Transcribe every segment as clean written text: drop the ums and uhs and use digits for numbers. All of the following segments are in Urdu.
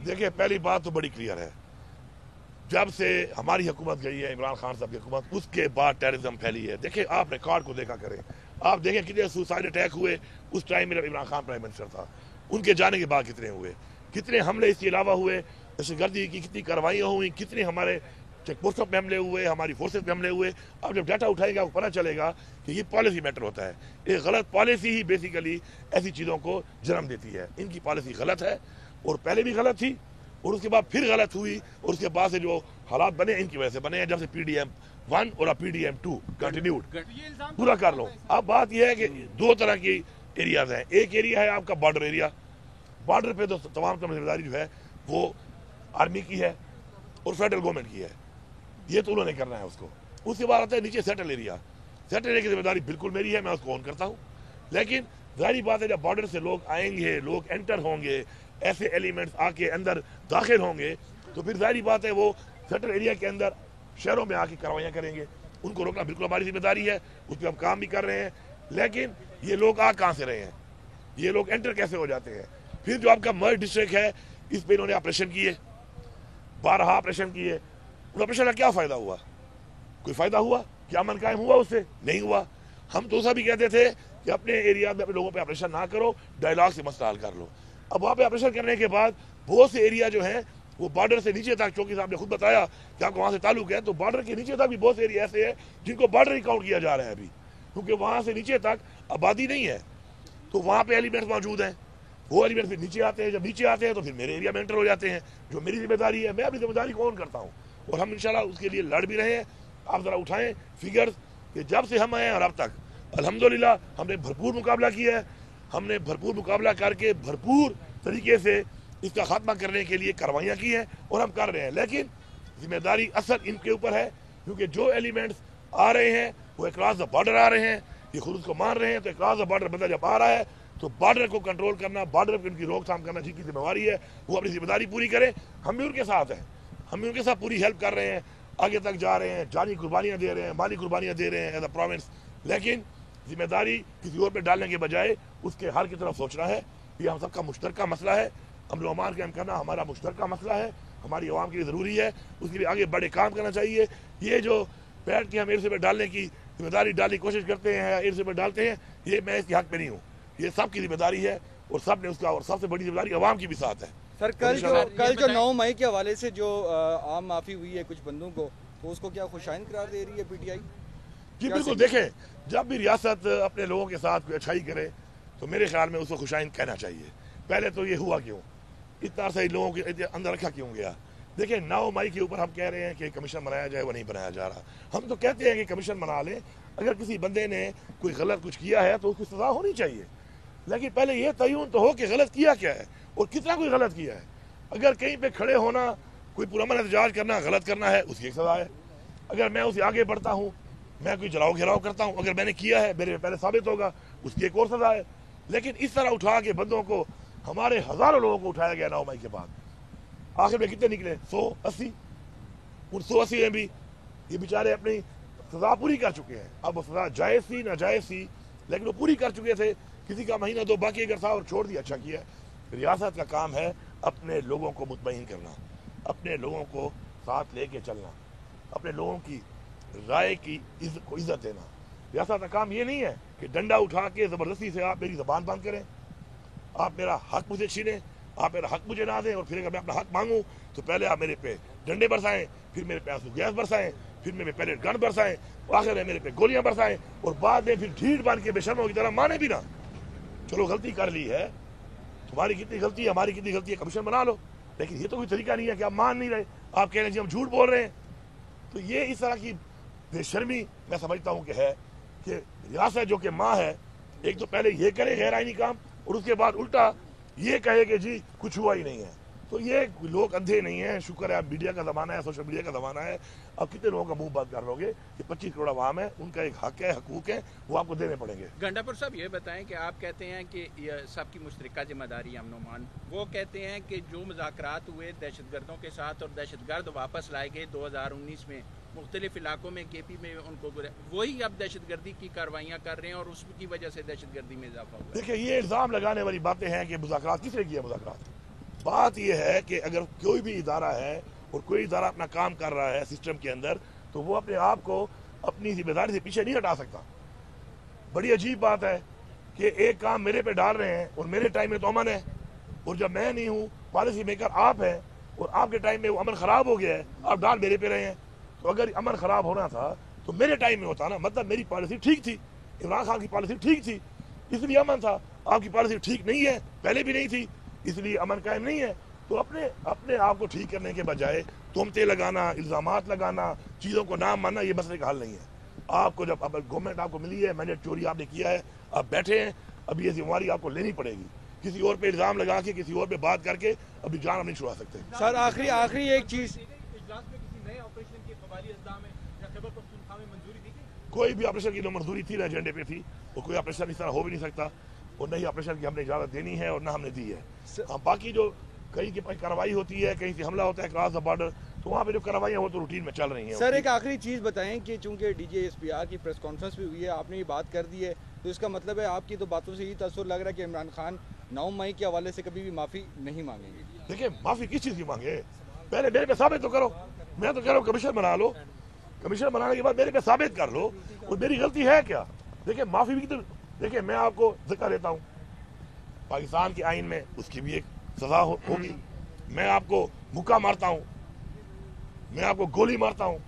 دیکھیں پہلی بات تو بڑی کلیئر ہے، جب سے ہماری حکومت گئی ہے عمران خان صاحب کی حکومت، اس کے بعد ٹیررزم پھیلی ہے۔ دیکھیں آپ ریکارڈ کو دیکھا کریں، آپ دیکھیں کتنے سوسائڈ اٹیک ہوئے اس ٹائم میں عمران خان پرائم منسٹر تھا، ان کے جانے کے بعد کتنے ہوئے، کتنے حملے اس کے علاوہ ہوئے، دہشت گردی کی کتنی کاروائیاں ہوئیں، کتنے ہمارے چیک پوسٹوں پہ حملے ہوئے، ہماری فورسز پہ حملے ہوئے۔ اب جب ڈیٹا اٹھائے گا آپ کو پتہ چلے گا کہ یہ پالیسی میٹر ہوتا ہے، ایک غلط پالیسی ہی بیسیکلی ایسی چیزوں کو جنم دیتی ہے۔ ان کی پالیسی غلط ہے اور پہلے بھی غلط تھی اور اس کے بعد پھر غلط ہوئی، اور اس کے بعد سے جو حالات بنے ان کی وجہ سے بنے ہیں، جب سے PDM-1 اور PDM-2 کنٹینیوڈ پورا کر لو۔ اب بات یہ ہے کہ دو طرح کی ایریاز ہیں، ایک ایریا ہے آپ کا بارڈر ایریا، بارڈر پہ تو تمام ذمہ داری جو ہے وہ آرمی کی ہے اور فیڈرل گورنمنٹ کی ہے، یہ تو انہوں نے کرنا ہے اس کو۔ اس کے بعد آتا ہے نیچے سیٹل ایریا، سیٹل ایریا کی ذمہ داری بالکل میری ہے، میں اس کو اون کرتا ہوں، لیکن ظاہری بات ہے جب بارڈر سے لوگ آئیں گے، لوگ انٹر ہوں گے، ایسے ایلیمنٹس آ کے اندر داخل ہوں گے تو پھر ظاہری بات ہے وہ سیٹل ایریا کے اندر شہروں میں آ کے کاروائیاں کریں گے، ان کو روکنا بالکل ہماری ذمہ داری ہے، اس پہ ہم کام بھی کر رہے ہیں۔ لیکن یہ لوگ آ کہاں سے رہے ہیں، یہ لوگ انٹر کیسے ہو جاتے ہیں؟ پھر جو آپ کا مرج ڈسٹرکٹ ہے اس پہ انہوں نے آپریشن کیے، 12 آپریشن کیے، ان آپریشن کا کیا فائدہ ہوا؟ کوئی فائدہ ہوا؟ کیا امن قائم ہوا اس سے؟ نہیں ہوا۔ ہم تو بھی کہتے تھے کہ اپنے ایریا میں اپنے لوگوں پہ آپریشن نہ کرو، ڈائیلاگ سے مسئلہ حل کر لو۔ اب وہاں پہ آپریشن کرنے کے بعد بہت سے ایریا جو ہیں وہ بارڈر سے نیچے تک، چونکہ صاحب نے خود بتایا کہ آپ کو وہاں سے تعلق ہے، تو بارڈر کے نیچے تک بھی بہت سے ایریا ایسے ہیں جن کو بارڈر ہی کاؤنٹ کیا جا رہا ہے ابھی، کیونکہ وہاں سے نیچے تک آبادی نہیں ہے، تو وہاں پہ ایلیمنٹس موجود ہیں، وہ ایلیمنٹس پھر نیچے آتے ہیں، جب نیچے آتے ہیں تو پھر میرے ایریا میں انٹر ہو جاتے ہیں، جو میری ذمہ داری ہے میں اپنی ذمہ داری کو اون کرتا ہوں، اور ہم انشاءاللہ اس کے لیے لڑ بھی رہے ہیں۔ آپ ذرا اٹھائیں فگرز کہ جب سے ہم آئے ہیں اور اب تک الحمدللہ ہم نے بھرپور مقابلہ کیا ہے، ہم نے بھرپور مقابلہ کر کے بھرپور طریقے سے اس کا خاتمہ کرنے کے لیے کاروائیاں کی ہیں اور ہم کر رہے ہیں، لیکن ذمہ داری اصل ان کے اوپر ہے، کیونکہ جو ایلیمنٹس آ رہے ہیں وہ اکراس دا بارڈر آ رہے ہیں، یہ خود اس کو مان رہے ہیں، تو اکراس دا بارڈر بندہ جب آ رہا ہے تو بارڈر کو کنٹرول کرنا، بارڈر پہ ان کی روک تھام کرنا جن کی ذمہ داری ہے وہ اپنی ذمہ داری پوری کریں۔ ہم بھی ان کے ساتھ ہیں، ہم بھی ان کے ساتھ پوری ہیلپ کر رہے ہیں، آگے تک جا رہے ہیں، جانی قربانیاں دے رہے ہیں، مالی قربانیاں دے رہے ہیں ایز اے پروونس، لیکن ذمہ داری کسی اور پہ ڈالنے کے بجائے اس کے حل کی طرف سوچنا ہے۔ یہ ہم سب کا مشترکہ مسئلہ ہے، امن و امان قائم کرنا ہمارا مشترکہ مسئلہ ہے، ہماری عوام کے لیے ضروری ہے، اس کے لیے آگے بڑے کام کرنا چاہیے۔ یہ جو بیٹھ کے ہم ایئر سے پہ ڈالنے کی ذمہ داری ڈالنے کی کوشش کرتے ہیں، ایئر سے پہ ڈالتے ہیں، یہ میں اس کے حق پہ نہیں ہوں، یہ سب کی ذمہ داری ہے اور سب نے اس کا، اور سب سے بڑی ذمہ داری عوام کی بھی ساتھ ہے۔ سر کل جو 9 مئی کے حوالے سے جو عام معافی ہوئی ہے کچھ بندوں کو، تو اس کو کیا خوشائند قرار دے رہی ہے PTI؟ جی بالکل، دیکھیں جب بھی ریاست اپنے لوگوں کے ساتھ کوئی اچھائی کرے تو میرے خیال میں اس کو خوشائند کہنا چاہیے۔ پہلے تو یہ ہوا کیوں، اتنا صحیح لوگوں کے اندر رکھا کیوں گیا؟ دیکھیں 9 مئی کے اوپر ہم کہہ رہے ہیں کہ کمیشن بنایا جائے، وہ نہیں بنایا جا رہا۔ ہم تو کہتے ہیں کہ کمیشن بنا لیں، اگر کسی بندے نے کوئی غلط کچھ کیا ہے تو اس کی سزا ہونی چاہیے، لیکن پہلے یہ تعین تو ہو کہ غلط کیا کیا ہے اور کتنا کوئی غلط کیا ہے۔ اگر کہیں پہ کھڑے ہونا، کوئی پرامن احتجاج کرنا غلط کرنا ہے، اس کی ایک سزا ہے۔ اگر میں اسے آگے بڑھتا ہوں، میں کوئی جلاؤ گھیراؤ کرتا ہوں، اگر میں نے کیا ہے میرے پہلے ثابت ہوگا، اس کی ایک اور سزا ہے۔ لیکن اس طرح اٹھا کے بندوں کو، ہمارے ہزاروں لوگوں کو اٹھایا گیا 9 مئی کے بعد، آخر میں کتنے نکلے؟ 180۔ ان 180 میں بھی یہ بیچارے اپنی سزا پوری کر چکے ہیں۔ اب وہ سزا جائز تھی ناجائز تھی، لیکن وہ پوری کر چکے تھے، کسی کا مہینہ 2 باقی اگر تھا اور چھوڑ دیا، اچھا کیا۔ ریاست کا کام ہے اپنے لوگوں کو مطمئن کرنا، اپنے لوگوں کو ساتھ لے کے چلنا، اپنے لوگوں کی رائے کی کو عزت دینا۔ ریاست کا کام یہ نہیں ہے کہ ڈنڈا اٹھا کے زبردستی سے آپ میری زبان بند کریں، آپ میرا حق مجھے چھینیں، آپ میرا حق مجھے نہ دیں، اور پھر اگر میں اپنا حق مانگوں تو پہلے آپ میرے پہ ڈنڈے برسائیں، پھر میرے پہ آنسو گیس برسائیں، پھر میرے پیلیٹ گن برسائیں، اور آخر میں میرے پہ گولیاں برسائیں، اور بعد میں پھر ڈھیٹ بن کے بے شرموں کی طرح مانے بھی نہ۔ چلو غلطی کر لی ہے، تمہاری کتنی غلطی ہے، ہماری کتنی غلطی ہے، کمیشن بنا لو، لیکن یہ تو کوئی طریقہ نہیں ہے کہ آپ مان نہیں رہے، آپ کہہ رہے ہیں جی ہم جھوٹ بول رہے ہیں۔ تو یہ اس طرح کی بے شرمی میں سمجھتا ہوں کہ ہے کہ ریاست جو کہ ماں ہے، ایک تو پہلے یہ کرے غیر آئینی کام، اور اس کے بعد الٹا یہ کہے کہ جی کچھ ہوا ہی نہیں ہے۔ تو یہ لوگ اندھے نہیں ہیں، شکر ہے اب میڈیا کا زمانہ ہے، سوشل میڈیا کا زمانہ ہے، اب کتنے لوگوں کا منہ بند کر لو گے کہ 25 کروڑ عوام ہے، ان کا ایک حق ہے، حقوق ہے، وہ آپ کو دینے پڑیں گے۔ گنڈا پور صاحب یہ بتائیں کہ آپ کہتے ہیں کہ یہ سب کی مشترکہ ذمہ داری ہے امن و امان، وہ کہتے ہیں کہ جو مذاکرات ہوئے دہشت گردوں کے ساتھ اور دہشت گرد واپس لائے گئے 2019 میں مختلف علاقوں میں، KP میں ان کو وہی اب دہشت گردی کی کاروائیاں کر رہے ہیں اور اس کی وجہ سے دہشت گردی میں اضافہ ہوا ہے۔ دیکھیں یہ الزام لگانے والی باتیں ہیں کہ مذاکرات کس نے کیا؟ مذاکرات بات یہ ہے کہ اگر کوئی بھی ادارہ ہے اور کوئی ادارہ اپنا کام کر رہا ہے سسٹم کے اندر تو وہ اپنے آپ کو اپنی ذمہ داری سے پیچھے نہیں ہٹا سکتا. بڑی عجیب بات ہے کہ ایک کام میرے پہ ڈال رہے ہیں اور میرے ٹائم میں تو امن ہے, اور جب میں نہیں ہوں پالیسی میکر آپ ہیں اور آپ کے ٹائم میں وہ امن خراب ہو گیا ہے, آپ ڈال میرے پہ رہے ہیں. تو اگر امن خراب ہونا تھا تو میرے ٹائم میں ہوتا نا, مطلب میری پالیسی ٹھیک تھی, عمران خان کی پالیسی ٹھیک تھی اس لیے امن تھا. آپ کی پالیسی ٹھیک نہیں ہے, پہلے بھی نہیں تھی اس لیے امن قائم نہیں ہے. تو اپنے آپ کو ٹھیک کرنے کے بجائے تہمتیں لگانا, الزامات لگانا, چیزوں کو نام ماننا, یہ مسئلے کا حل نہیں ہے. آپ کو جب اب گورنمنٹ آپ کو ملی ہے, مینڈیٹ چوری آپ نے کیا ہے, آپ بیٹھے ہیں, اب یہ ذمہ داری آپ کو لینی پڑے گی. کسی اور پہ الزام لگا کے کسی اور پہ بات کر کے ابھی جان ہم نہیں چھڑا سکتے. سر آخری ایک چیز, کوئی بھی آپریشن کی نہ منظوری تھی نہ ایجنڈے پہ تھی, اور کوئی آپریشن اس طرح ہو بھی نہیں سکتا, اور نہ ہی آپریشن کی ہم نے اجازت دینی ہے اور نہ ہم نے دی ہے. باقی جو کہیں کی کارروائی ہوتی ہے, کہیں سے حملہ ہوتا ہے کراس دا بارڈر, تو وہاں پہ جو کارروائیاں وہ تو روٹین میں چل رہی ہیں. سر ایک آخری چیز بتائیں کہ چونکہ D G S P R کی پریس کانفرنس بھی ہوئی ہے, آپ نے یہ بات کر دی ہے, تو اس کا مطلب ہے آپ کی تو باتوں سے یہ تاثر لگ رہا ہے کہ عمران خان 9 مئی کے حوالے سے کبھی بھی معافی نہیں مانگیں گے. دیکھیں معافی کس چیز کی مانگے, پہلے میرے پہ ثابت تو کرو. میں تو کہہ رہا ہوں کمیشن بنا لو, کمیشن بنانے کے بعد میرے پہ ثابت کر لو اور میری غلطی ہے کیا. دیکھیں معافی بھی تو, دیکھیں میں آپ کو ذکر دیتا ہوں, پاکستان کے آئین میں اس کی بھی ایک سزا ہوگی. میں آپ کو مکہ مارتا ہوں, میں آپ کو گولی مارتا ہوں,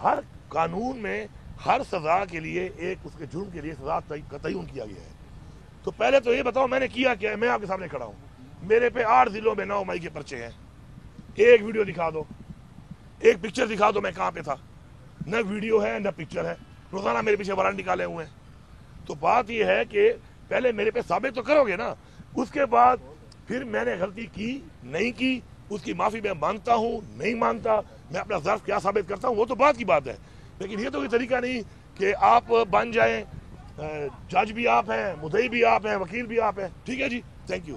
ہر قانون میں ہر سزا کے لیے ایک اس کے جرم کے لیے سزا کا تعین کیا گیا ہے. تو پہلے تو یہ بتاؤ میں نے کیا کیا ہے. میں آپ کے سامنے کھڑا ہوں, میرے پہ 8 ضلعوں میں 9 مئی کے پرچے ہیں. ایک ویڈیو دکھا دو, ایک پکچر دکھا دو میں کہاں پہ تھا. نہ ویڈیو ہے نہ پکچر ہے, روزانہ میرے پیچھے وارنٹ نکالے ہوئے ہیں. تو بات یہ ہے کہ پہلے میرے پہ ثابت تو کرو گے نا, اس کے بعد پھر میں نے غلطی کی نہیں کی, اس کی معافی میں مانگتا ہوں نہیں مانگتا, میں اپنا ظرف کیا ثابت کرتا ہوں وہ تو بات کی بات ہے. لیکن یہ تو کوئی طریقہ نہیں کہ آپ بن جائیں, جج بھی آپ ہیں, مدعی بھی آپ ہیں, وکیل بھی آپ ہیں. ٹھیک ہے جی, تھینک یو.